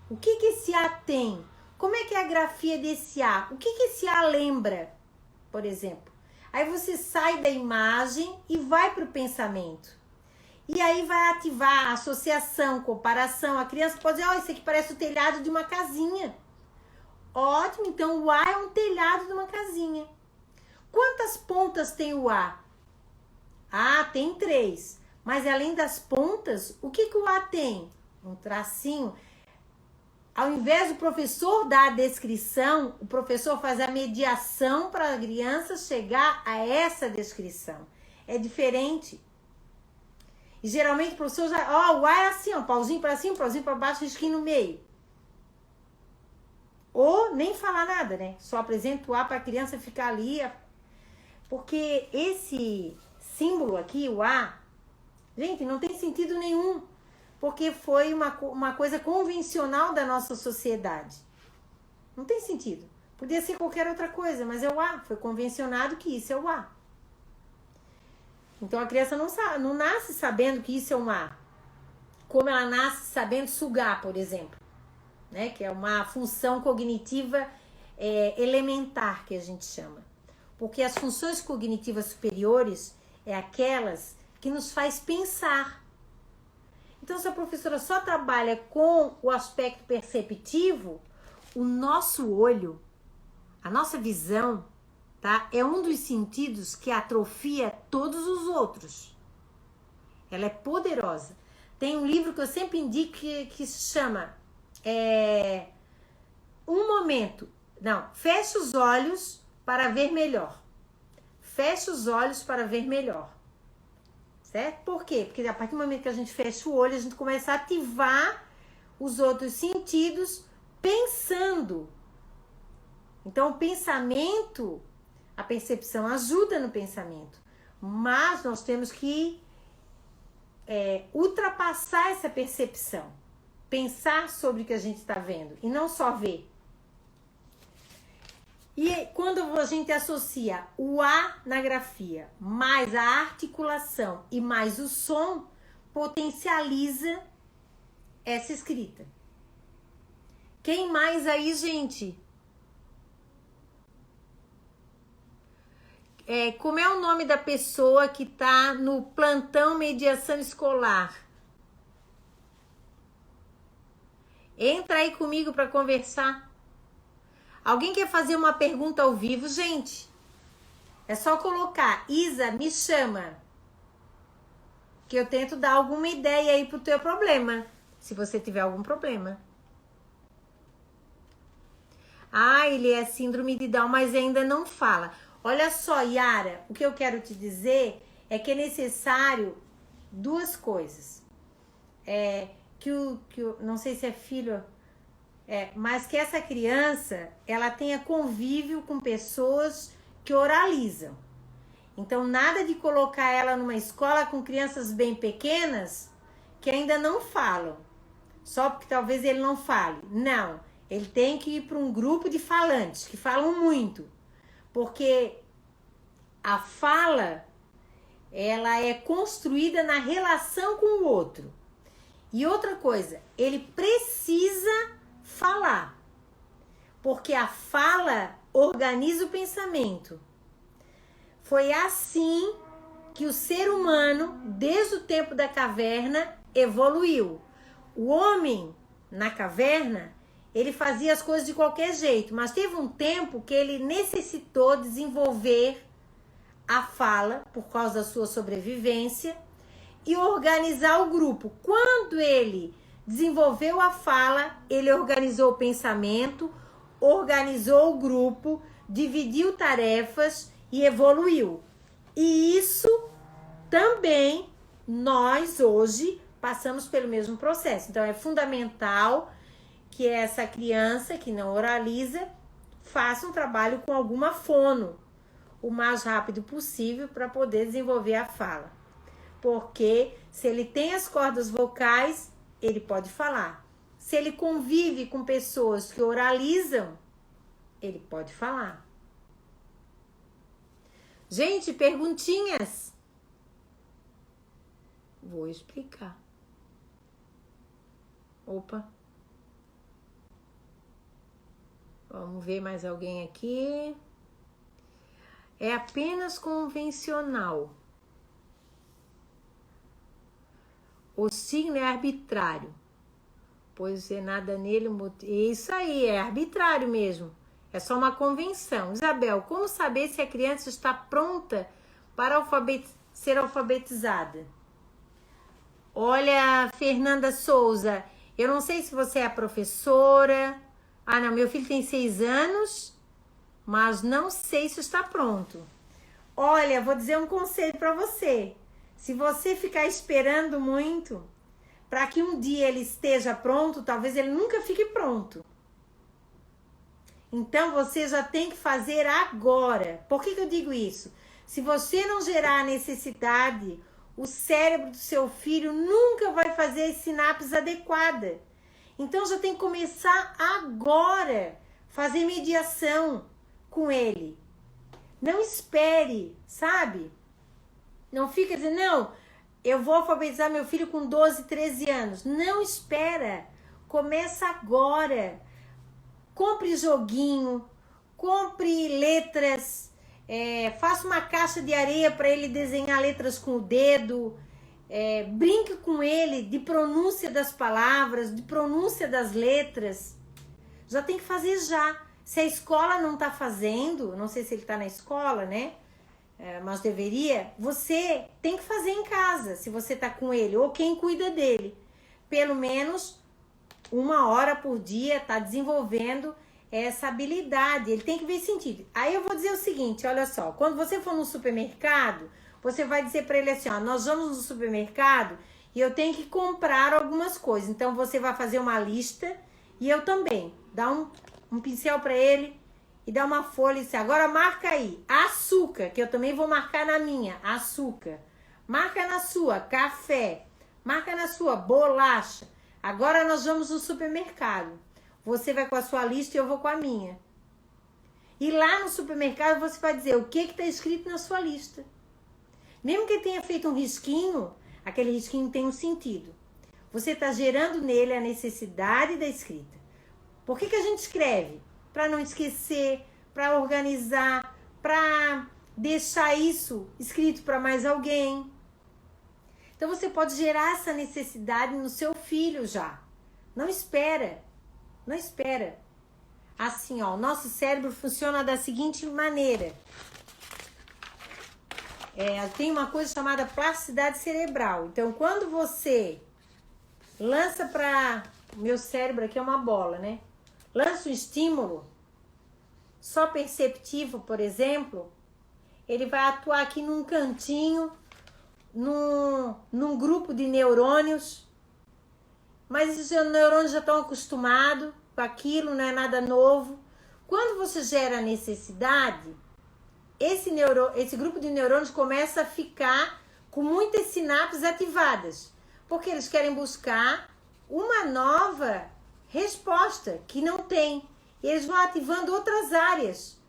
O que esse A tem? Como é que é a grafia desse A? O que esse A lembra, por exemplo? Aí você sai da imagem e vai para o pensamento. E aí vai ativar a associação, comparação. A criança pode dizer, isso aqui parece o telhado de uma casinha. Ótimo, então o A é um telhado de uma casinha. Quantas pontas tem o A? Tem 3. Mas além das pontas, o que o A tem? Um tracinho. Ao invés do professor dar a descrição, o professor faz a mediação para a criança chegar a essa descrição. É diferente. E geralmente o professor o A é assim, pauzinho para cima, pauzinho para baixo, risquinho no meio. Ou nem falar nada, né? Só apresenta o A para a criança ficar ali. Porque esse símbolo aqui, o A, gente, não tem sentido nenhum. Porque foi uma coisa convencional da nossa sociedade. Não tem sentido. Podia ser qualquer outra coisa, mas é o A. Foi convencionado que isso é o A. Então a criança não nasce sabendo que isso é um A. Como ela nasce sabendo sugar, por exemplo. Né? Que é uma função cognitiva elementar, que a gente chama. Porque as funções cognitivas superiores é aquelas que nos faz pensar. Então, se a professora só trabalha com o aspecto perceptivo, o nosso olho, a nossa visão, tá? É um dos sentidos que atrofia todos os outros. Ela é poderosa. Tem um livro que eu sempre indico que se chama Um Momento. Não, feche os olhos para ver melhor. Feche os olhos para ver melhor. Certo? Por quê? Porque a partir do momento que a gente fecha o olho, a gente começa a ativar os outros sentidos pensando. Então, o pensamento, a percepção ajuda no pensamento. Mas nós temos que ultrapassar essa percepção. Pensar sobre o que a gente está vendo e não só ver. E quando a gente associa o A na grafia, mais a articulação e mais o som, potencializa essa escrita. Quem mais aí, gente? Como é o nome da pessoa que está no plantão mediação escolar? Entra aí comigo para conversar. Alguém quer fazer uma pergunta ao vivo, gente? É só colocar, Isa, me chama. Que eu tento dar alguma ideia aí pro teu problema. Se você tiver algum problema. Ah, ele é síndrome de Down, mas ainda não fala. Olha só, Yara, o que eu quero te dizer é que é necessário duas coisas. Não sei se é filho... mas que essa criança, ela tenha convívio com pessoas que oralizam. Então, nada de colocar ela numa escola com crianças bem pequenas que ainda não falam. Só porque talvez ele não fale. Não, ele tem que ir para um grupo de falantes, que falam muito. Porque a fala, ela é construída na relação com o outro. E outra coisa, ele precisa falar, porque a fala organiza o pensamento. Foi assim que o ser humano, desde o tempo da caverna, evoluiu. O homem, na caverna, ele fazia as coisas de qualquer jeito, mas teve um tempo que ele necessitou desenvolver a fala, por causa da sua sobrevivência, e organizar o grupo. Quando ele desenvolveu a fala, ele organizou o pensamento, organizou o grupo, dividiu tarefas e evoluiu. E isso também nós hoje passamos pelo mesmo processo. Então é fundamental que essa criança que não oraliza faça um trabalho com alguma fono o mais rápido possível para poder desenvolver a fala. Porque se ele tem as cordas vocais, ele pode falar. Se ele convive com pessoas que oralizam, ele pode falar. Gente, perguntinhas? Vou explicar. Opa. Vamos ver mais alguém aqui. É apenas convencional. O signo é arbitrário, pois é nada nele. Isso aí, é arbitrário mesmo. É só uma convenção. Isabel, como saber se a criança está pronta para ser alfabetizada? Olha, Fernanda Souza, eu não sei se você é professora. Ah, não, meu filho tem 6 anos, mas não sei se está pronto. Olha, vou dizer um conselho para você. Se você ficar esperando muito, para que um dia ele esteja pronto, talvez ele nunca fique pronto. Então, você já tem que fazer agora. Por que eu digo isso? Se você não gerar a necessidade, o cérebro do seu filho nunca vai fazer as sinapses adequadas. Então, já tem que começar agora, fazer mediação com ele. Não espere, sabe? Não fica dizendo, não, eu vou alfabetizar meu filho com 12, 13 anos. Não espera. Começa agora. Compre joguinho, compre letras, faça uma caixa de areia para ele desenhar letras com o dedo. brinque com ele de pronúncia das palavras, de pronúncia das letras. Já tem que fazer já. Se a escola não está fazendo, não sei se ele está na escola, né? Mas deveria, você tem que fazer em casa, se você está com ele, ou quem cuida dele. Pelo menos 1 hora por dia está desenvolvendo essa habilidade. Ele tem que ver sentido. Aí eu vou dizer o seguinte, olha só. Quando você for no supermercado, você vai dizer para ele assim, ó, nós vamos no supermercado e eu tenho que comprar algumas coisas. Então você vai fazer uma lista e eu também. Dá um pincel para ele e dá uma folha e diz, agora marca aí, açúcar, que eu também vou marcar na minha, açúcar. Marca na sua, café. Marca na sua, bolacha. Agora nós vamos no supermercado. Você vai com a sua lista e eu vou com a minha. E lá no supermercado você vai dizer o que está escrito na sua lista. Mesmo que tenha feito um risquinho, aquele risquinho tem um sentido. Você está gerando nele a necessidade da escrita. Por que a gente escreve? Para não esquecer, para organizar, para deixar isso escrito para mais alguém. Então você pode gerar essa necessidade no seu filho já. Não espera. Não espera. Assim, ó, o nosso cérebro funciona da seguinte maneira. Tem uma coisa chamada plasticidade cerebral. Então, quando você lança para... Meu cérebro aqui é uma bola, né? Lança um estímulo só perceptivo, por exemplo, ele vai atuar aqui num cantinho, num grupo de neurônios, mas esses neurônios já estão acostumados com aquilo, não é nada novo. Quando você gera necessidade, esse grupo de neurônios começa a ficar com muitas sinapses ativadas, porque eles querem buscar uma nova resposta que não tem. E eles vão ativando outras áreas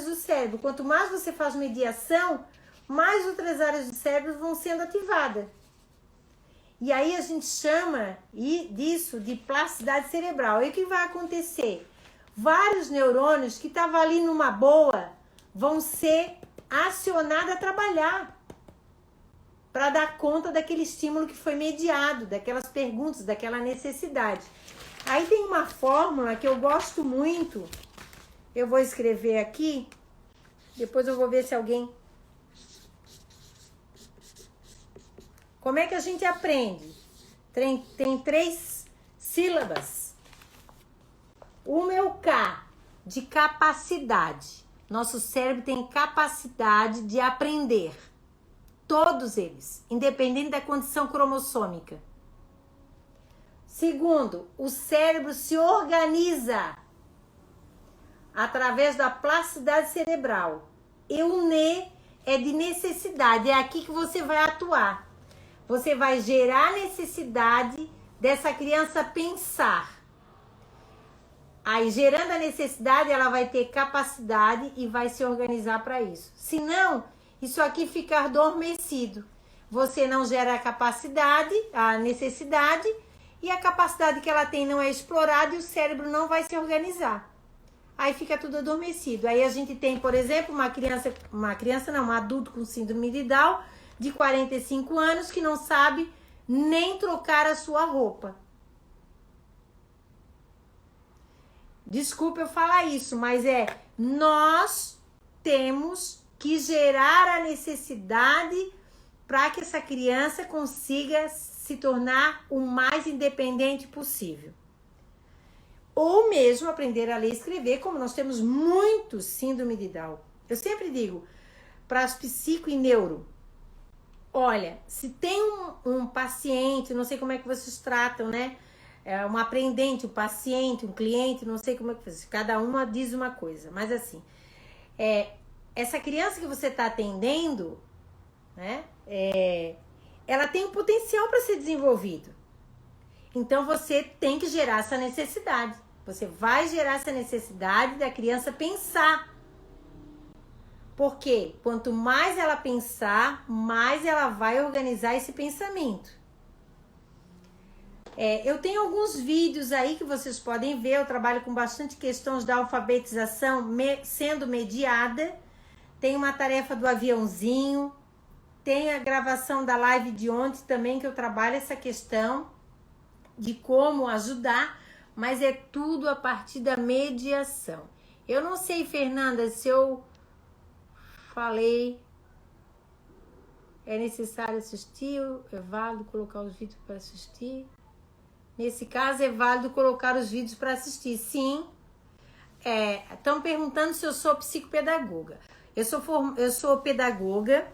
do cérebro. Quanto mais você faz mediação, mais outras áreas do cérebro vão sendo ativadas. E aí a gente chama disso de plasticidade cerebral. E o que vai acontecer? Vários neurônios que estavam ali numa boa vão ser acionados a trabalhar para dar conta daquele estímulo que foi mediado, daquelas perguntas, daquela necessidade. Aí tem uma fórmula que eu gosto muito, eu vou escrever aqui, depois eu vou ver se alguém... Como é que a gente aprende? Tem 3 sílabas. Uma é o K, de capacidade. Nosso cérebro tem capacidade de aprender. Todos eles, independente da condição cromossômica. Segundo, o cérebro se organiza através da plasticidade cerebral. E o NE é de necessidade, é aqui que você vai atuar. Você vai gerar necessidade dessa criança pensar. Aí, gerando a necessidade, ela vai ter capacidade e vai se organizar para isso. Senão, isso aqui fica adormecido. Você não gera a capacidade, a necessidade, e a capacidade que ela tem não é explorada e o cérebro não vai se organizar. Aí fica tudo adormecido. Aí a gente tem, por exemplo, um adulto com síndrome de Down, de 45 anos, que não sabe nem trocar a sua roupa. Desculpa eu falar isso, mas nós temos que gerar a necessidade para que essa criança consiga se tornar o mais independente possível. Ou mesmo aprender a ler e escrever, como nós temos muitos síndrome de Down. Eu sempre digo para as psico e neuro, olha, se tem um paciente, não sei como é que vocês tratam, né? Um aprendente, um paciente, um cliente, não sei como é que vocês... Cada uma diz uma coisa, mas assim, essa criança que você está atendendo, né? Ela tem um potencial para ser desenvolvido. Então, você tem que gerar essa necessidade. Você vai gerar essa necessidade da criança pensar. Porque quanto mais ela pensar, mais ela vai organizar esse pensamento. Eu tenho alguns vídeos aí que vocês podem ver. Eu trabalho com bastante questões da alfabetização sendo mediada. Tem uma tarefa do aviãozinho. Tem a gravação da live de ontem também, que eu trabalho essa questão de como ajudar, mas é tudo a partir da mediação. Eu não sei, Fernanda, se eu falei, é necessário assistir, é válido colocar os vídeos para assistir? Nesse caso, é válido colocar os vídeos para assistir, sim. Estão perguntando se eu sou psicopedagoga. Eu sou pedagoga,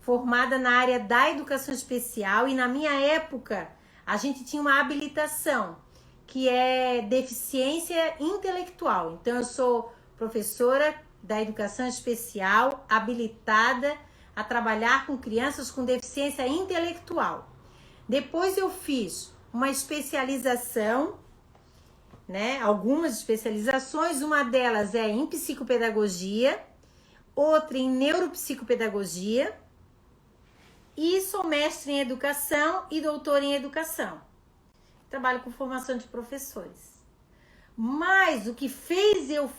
formada na área da educação especial, e na minha época a gente tinha uma habilitação, que é deficiência intelectual. Então eu sou professora da educação especial, habilitada a trabalhar com crianças com deficiência intelectual. Depois eu fiz uma especialização, né? Algumas especializações, uma delas é em psicopedagogia, outra em neuropsicopedagogia, e sou mestre em educação e doutora em educação. Trabalho com formação de professores. Mas o que fez eu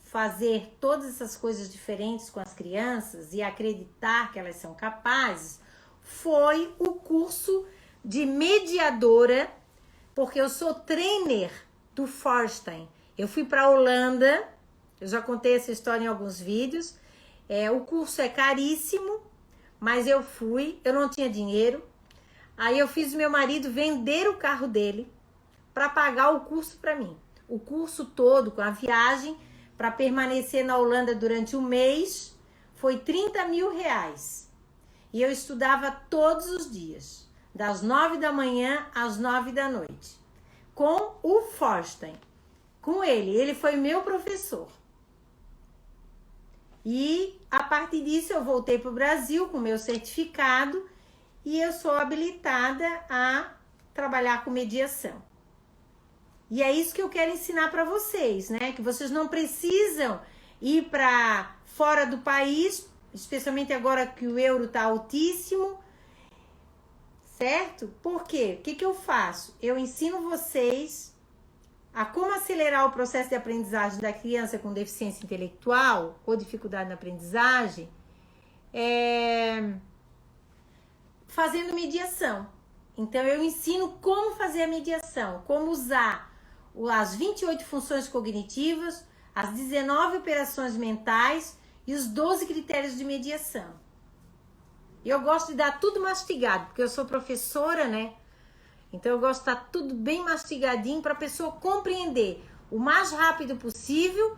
fazer todas essas coisas diferentes com as crianças e acreditar que elas são capazes foi o curso de mediadora, porque eu sou trainer do Forstein. Eu fui para a Holanda, eu já contei essa história em alguns vídeos. O curso é caríssimo, mas eu fui, eu não tinha dinheiro. Aí eu fiz o meu marido vender o carro dele para pagar o curso para mim. O curso todo, com a viagem, para permanecer na Holanda durante um mês, foi 30 mil reais. E eu estudava todos os dias, das 9 da manhã às 9 da noite, com o Forstein. Com ele foi meu professor. E a partir disso eu voltei para o Brasil com meu certificado e eu sou habilitada a trabalhar com mediação. E é isso que eu quero ensinar para vocês, né? Que vocês não precisam ir para fora do país, especialmente agora que o euro está altíssimo, certo? Por quê? O que eu faço? Eu ensino vocês a como acelerar o processo de aprendizagem da criança com deficiência intelectual ou dificuldade na aprendizagem, fazendo mediação. Então, eu ensino como fazer a mediação, como usar as 28 funções cognitivas, as 19 operações mentais e os 12 critérios de mediação. Eu gosto de dar tudo mastigado, porque eu sou professora, né? Então, eu gosto de estar tudo bem mastigadinho para a pessoa compreender o mais rápido possível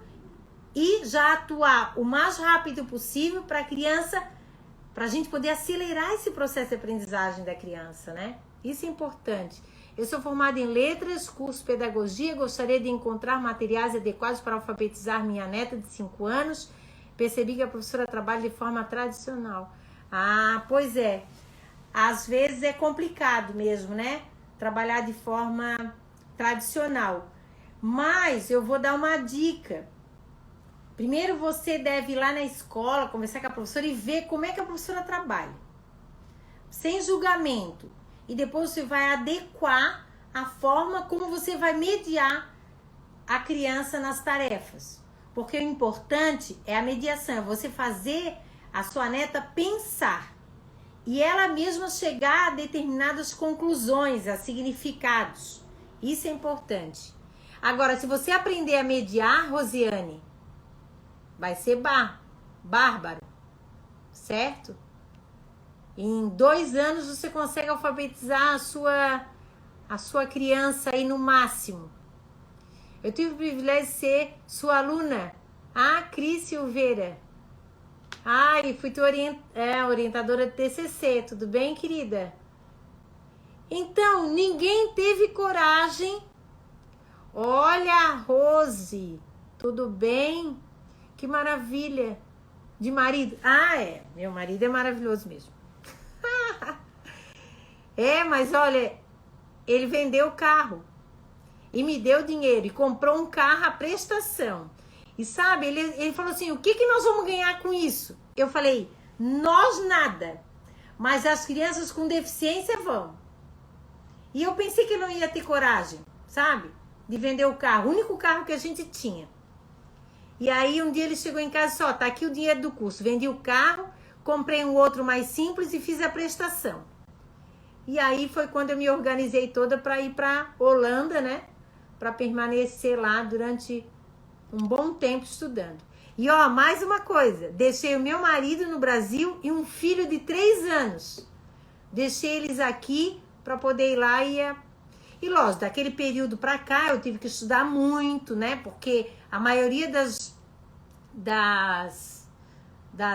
e já atuar o mais rápido possível para a criança, para a gente poder acelerar esse processo de aprendizagem da criança, né? Isso é importante. Eu sou formada em letras, curso pedagogia, gostaria de encontrar materiais adequados para alfabetizar minha neta de 5 anos. Percebi que a professora trabalha de forma tradicional. Ah, pois é. Às vezes é complicado mesmo, né? Trabalhar de forma tradicional. Mas eu vou dar uma dica. Primeiro você deve ir lá na escola, conversar com a professora e ver como é que a professora trabalha. Sem julgamento. E depois você vai adequar a forma como você vai mediar a criança nas tarefas. Porque o importante é a mediação, é você fazer a sua neta pensar. E ela mesma chegar a determinadas conclusões, a significados. Isso é importante. Agora, se você aprender a mediar, Rosiane, vai ser bárbaro, certo? Em 2 anos você consegue alfabetizar a sua criança aí no máximo. Eu tive o privilégio de ser sua aluna, a Cris Silveira. E fui tua orientadora de TCC, tudo bem, querida? Então, ninguém teve coragem. Olha, Rose, tudo bem? Que maravilha. De marido? Meu marido é maravilhoso mesmo. Mas olha, ele vendeu o carro e me deu dinheiro e comprou um carro à prestação. E sabe, ele falou assim, o que nós vamos ganhar com isso? Eu falei, nós nada, mas as crianças com deficiência vão. E eu pensei que ele não ia ter coragem, sabe, de vender o carro, o único carro que a gente tinha. E aí um dia ele chegou em casa e disse, tá aqui o dinheiro do curso. Vendi o carro, comprei um outro mais simples e fiz a prestação. E aí foi quando eu me organizei toda para ir para Holanda, né? Para permanecer lá durante um bom tempo estudando. E ó, mais uma coisa, deixei o meu marido no Brasil e um filho de 3 anos. Deixei eles aqui para poder ir lá e lógico, daquele período para cá eu tive que estudar muito, né? Porque a maioria das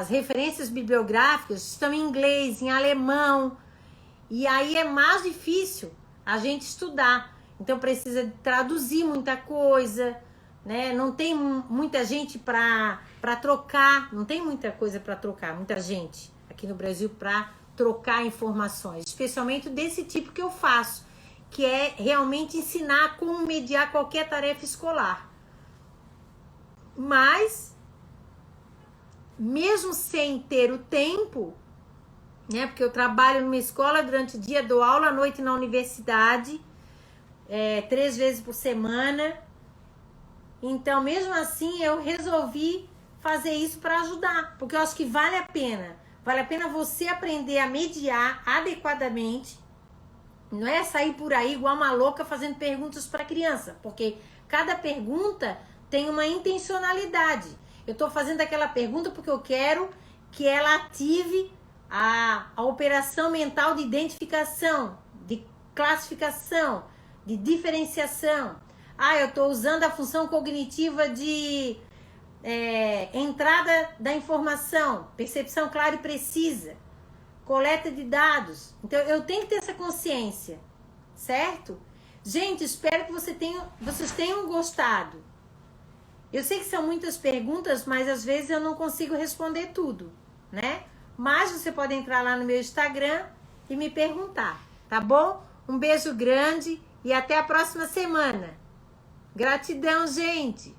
referências bibliográficas estão em inglês, em alemão, e aí é mais difícil a gente estudar. Então precisa traduzir muita coisa, né? Não tem muita gente para trocar, não tem muita coisa para trocar, muita gente aqui no Brasil para trocar informações, especialmente desse tipo que eu faço, que é realmente ensinar como mediar qualquer tarefa escolar. Mas mesmo sem ter o tempo, né? Porque eu trabalho numa escola durante o dia, dou aula à noite na universidade, 3 vezes por semana. Então, mesmo assim, eu resolvi fazer isso para ajudar, porque eu acho que vale a pena. Vale a pena você aprender a mediar adequadamente. Não é sair por aí igual uma louca fazendo perguntas para criança, porque cada pergunta tem uma intencionalidade. Eu estou fazendo aquela pergunta porque eu quero que ela ative a operação mental de identificação, de classificação, de diferenciação. Eu estou usando a função cognitiva de entrada da informação, percepção clara e precisa, coleta de dados. Então, eu tenho que ter essa consciência, certo? Gente, espero que vocês tenham gostado. Eu sei que são muitas perguntas, mas às vezes eu não consigo responder tudo, né? Mas você pode entrar lá no meu Instagram e me perguntar, tá bom? Um beijo grande e até a próxima semana. Gratidão, gente!